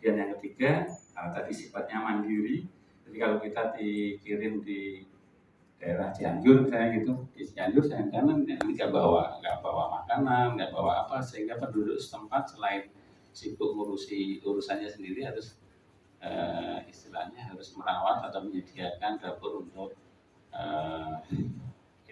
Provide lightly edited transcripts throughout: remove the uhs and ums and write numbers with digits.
Kemudian yang ketiga, tadi sifatnya mandiri. Jadi kalau kita dikirim di daerah Cianjur misalnya gitu, di Cianjur jangan nggak bawa makanan, nggak bawa apa, sehingga penduduk setempat selain sibuk ngurusi urusannya sendiri harus istilahnya harus merawat atau menyediakan dapur untuk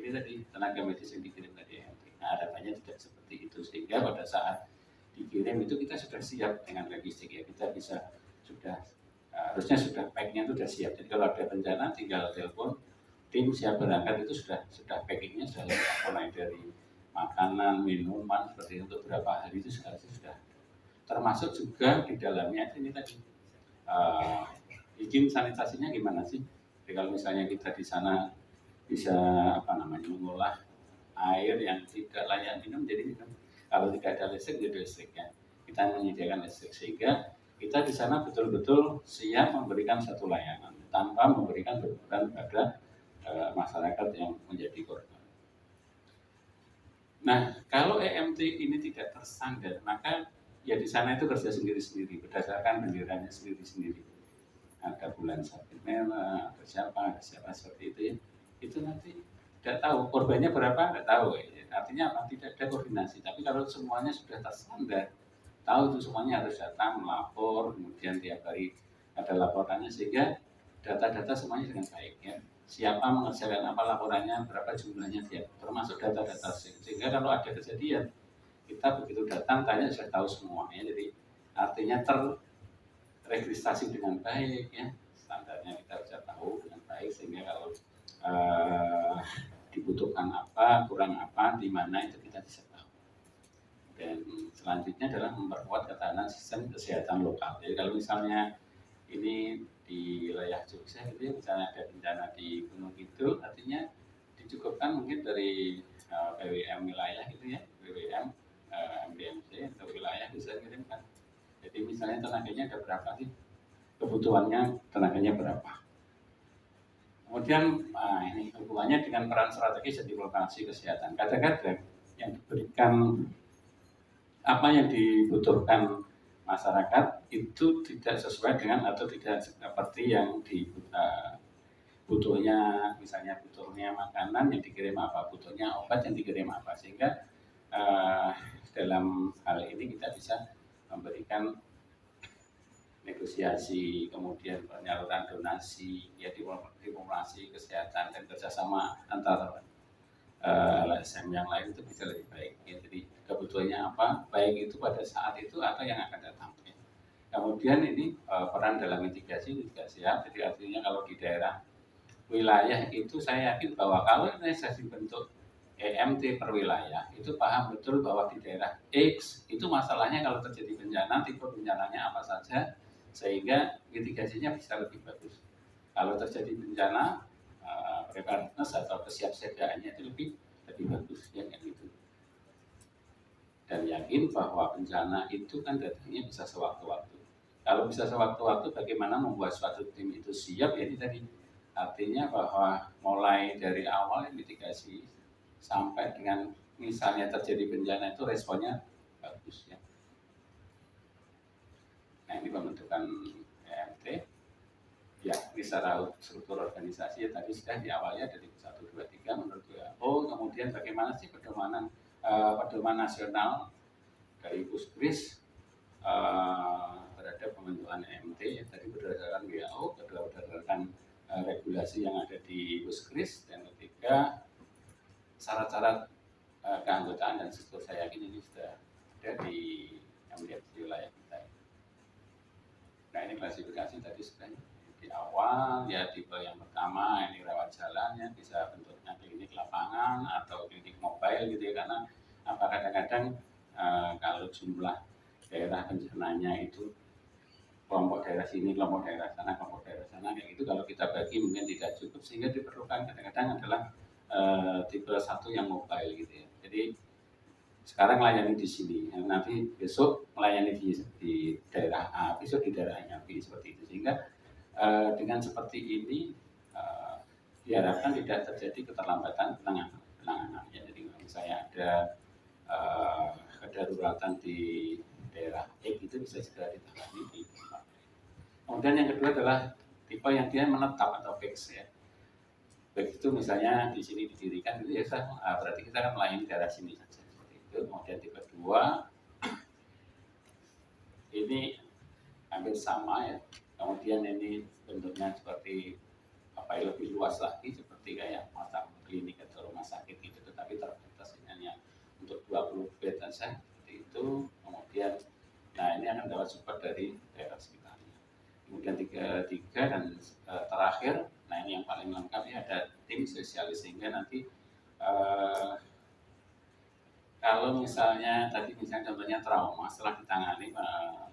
ini tadi tenaga medis yang dikirim tadi. Nah, harapannya tidak seperti itu, sehingga pada saat dikirim itu kita sudah siap dengan logistik ya, kita bisa sudah harusnya sudah packnya itu sudah siap. Jadi kalau ada bencana tinggal telepon tim siap berangkat, itu sudah packingnya sudah lengkap, mulai dari makanan, minuman seperti itu, untuk berapa hari itu sudah termasuk juga di dalamnya ini tadi izin sanitasinya gimana sih. Jadi kalau misalnya kita di sana bisa mengolah air yang tidak layak minum jadi minum. Kalau tidak ada listrik jadi listriknya kita menyediakan listrik, sehingga kita di sana betul-betul siap memberikan satu layanan tanpa memberikan beban pada masyarakat yang menjadi korban. Nah, kalau EMT ini tidak terstandar, maka ya di sana itu kerja sendiri-sendiri berdasarkan benderanya sendiri-sendiri. Ada bulan sabit merah, ada siapa seperti itu ya. Itu nanti tidak tahu korbannya berapa, tidak tahu ya. Artinya apa? Tidak ada koordinasi. Tapi kalau semuanya sudah terstandar, tahu itu semuanya harus datang melapor, kemudian tiap hari ada laporannya, sehingga data-data semuanya dengan baik ya. Siapa mengerjakan apa, laporannya berapa, jumlahnya tiap, termasuk data-data, sehingga kalau ada kejadian kita begitu datang tanya sudah tahu semuanya. Jadi artinya terregistrasi dengan baik ya, standarnya kita bisa tahu dengan baik, sehingga kalau dibutuhkan apa, kurang apa, di mana itu kita bisa tahu. Dan selanjutnya adalah memperkuat ketahanan sistem kesehatan lokal. Jadi kalau misalnya ini di wilayah Jogja gitu ya, misalnya ada bencana di Gunung Kidul, artinya dicukupkan mungkin dari PWM wilayah gitu ya, PWM MDMC untuk wilayah bisa kirimkan. Jadi misalnya tenaganya ada berapa sih, kebutuhannya tenaganya berapa. Kemudian ini hubungannya dengan peran strategis di lokasi kesehatan. Kadang-kadang yang diberikan apa yang dibutuhkan masyarakat itu tidak sesuai dengan atau tidak seperti yang butuhnya, misalnya butuhnya makanan yang dikirim apa, butuhnya obat yang dikirim apa, sehingga dalam hal ini kita bisa memberikan negosiasi, kemudian penyaluran donasi, ya diplomasi kesehatan dan kerjasama antar LSM yang lain itu bisa lebih baik. Ya, jadi kebutuhannya apa, baik itu pada saat itu atau yang akan datang. Ya. Kemudian ini peran dalam mitigasi juga siap. Jadi artinya kalau di daerah wilayah itu saya yakin bahwa kalau organisasi bentuk EMT per wilayah itu paham betul bahwa di daerah X itu masalahnya kalau terjadi bencana, tipe bencananya apa saja, sehingga mitigasinya bisa lebih bagus. Kalau terjadi bencana, preparedness atau kesiapsiagaannya itu lebih bagus ya, kayak gitu. Dan yakin bahwa bencana itu kan datangnya bisa sewaktu-waktu. Kalau bisa sewaktu-waktu, bagaimana membuat suatu tim itu siap? Jadi tadi artinya bahwa mulai dari awal mitigasi sampai dengan misalnya terjadi bencana itu responnya bagus ya. Nah ini pembentukan EMT. Ya, secara struktur organisasi ya, tadi sudah di awalnya dari 1, 2, 3 menurut WHO. Kemudian bagaimana sih pedoman nasional dari Puskris terhadap pembentukan EMT ya, tadi berdasarkan WHO, kedua berdasarkan regulasi yang ada di Puskris, dan ketiga syarat-syarat keanggotaan dan struktur. Saya yakin ini sudah ada di wilayah kita. Nah ini klasifikasi tadi sudah di awal ya. Tipe yang pertama ini rawat jalannya, bisa bentuknya klinik lapangan atau klinik mobile gitu ya, karena kadang-kadang kalau jumlah daerah bencananya itu kelompok daerah sini, kelompok daerah sana, kayak gitu, kalau kita bagi mungkin tidak cukup, sehingga diperlukan kadang-kadang adalah tipe 1 yang mobile gitu ya. Jadi sekarang melayani di sini, nanti besok melayani di daerah A, besok di daerahnya B, seperti itu. Sehingga dengan seperti ini diharapkan tidak terjadi keterlambatan penanganan. Ya, jadi misalnya ada kedaruratan di daerah X itu bisa segera ditangani di tempat Kemudian yang kedua adalah tipe yang dia menetap atau fix ya. Fix itu misalnya di sini didirikan itu ya berarti kita akan melayani daerah sini saja seperti itu. Kemudian tipe dua ini hampir sama ya. Kemudian ini bentuknya seperti apa ya, lebih luas lagi seperti kayak macam klinik atau rumah sakit gitu, tetapi terbatas ini hanya untuk 20 bed saja seperti itu. Kemudian nah ini akan dapat support dari daerah sekitarnya. Kemudian tiga dan terakhir, nah ini yang paling lengkap ya, ada tim spesialis sehingga nanti eh, kalau misalnya tadi misalnya contohnya trauma setelah ditangani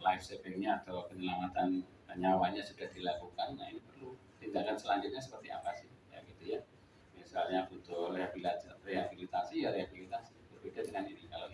life savingnya atau penyelamatan nyawanya sudah dilakukan, nah ini perlu tindakan selanjutnya seperti apa sih ya gitu ya. Misalnya butuh rehabilitasi ya rehabilitasi, berbeda dengan ini. Kalau